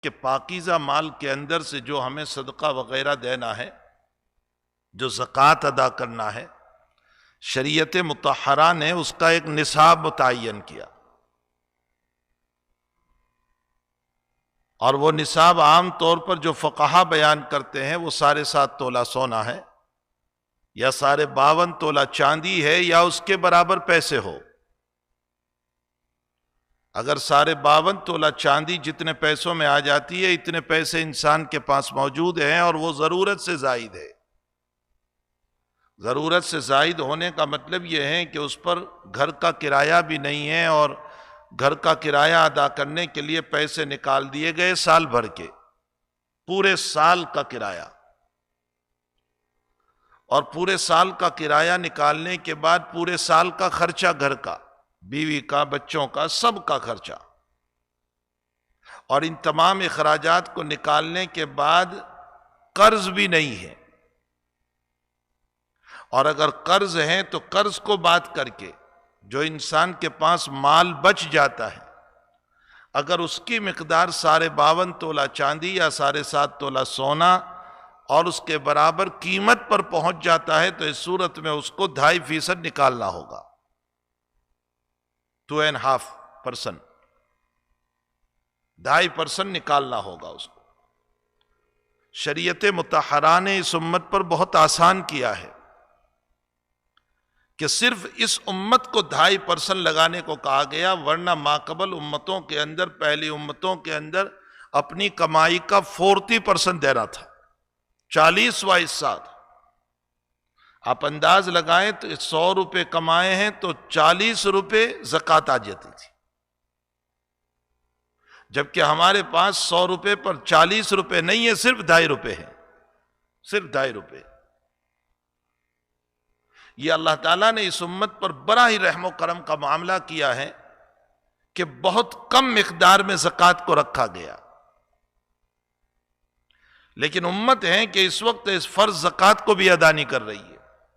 کہ پاکیزہ مال کے اندر سے جو ہمیں صدقہ وغیرہ دینا ہے، جو زکوٰۃ ادا کرنا ہے، شریعت مطہرہ نے اس کا ایک نصاب متعین کیا، اور وہ نصاب عام طور پر جو فقہا بیان کرتے ہیں وہ 7.5 تولہ سونا ہے، یا 52 تولہ چاندی ہے، یا اس کے برابر پیسے ہو۔ اگر 52 تولہ چاندی جتنے پیسوں میں آ جاتی ہے، اتنے پیسے انسان کے پاس موجود ہیں اور وہ ضرورت سے زائد ہے۔ ضرورت سے زائد ہونے کا مطلب یہ ہے کہ اس پر گھر کا کرایہ بھی نہیں ہے، اور گھر کا کرایہ ادا کرنے کے لیے پیسے نکال دیے گئے سال بھر کے، پورے سال کا کرایہ، اور پورے سال کا کرایہ نکالنے کے بعد پورے سال کا خرچہ، گھر کا، بیوی کا، بچوں کا، سب کا خرچہ، اور ان تمام اخراجات کو نکالنے کے بعد قرض بھی نہیں ہے، اور اگر قرض ہے تو قرض کو بات کر کے جو انسان کے پاس مال بچ جاتا ہے، اگر اس کی مقدار 52 تولہ چاندی یا 7.5 تولہ سونا اور اس کے برابر قیمت پر پہنچ جاتا ہے، تو اس صورت میں اس کو 2.5% نکالنا ہوگا، 2.5%، 2.5% نکالنا ہوگا اس کو۔ شریعت مطہرہ نے اس امت پر بہت آسان کیا ہے کہ صرف اس امت کو 2.5% لگانے کو کہا گیا، ورنہ ماقبل امتوں کے اندر، پہلی امتوں کے اندر اپنی کمائی کا 40% دینا تھا، 40/7۔ آپ انداز لگائیں تو 100 روپے کمائے ہیں تو 40 روپے زکوٰۃ آ جاتی تھی، جبکہ ہمارے پاس 100 روپے پر 40 روپے نہیں ہے، صرف 2.5 روپے ہیں، صرف 2.5 روپے۔ یہ اللہ تعالیٰ نے اس امت پر بڑا ہی رحم و کرم کا معاملہ کیا ہے کہ بہت کم مقدار میں زکوٰۃ کو رکھا گیا، لیکن امت ہے کہ اس وقت اس فرض زکوٰۃ کو بھی ادا نہیں کر رہی ہے۔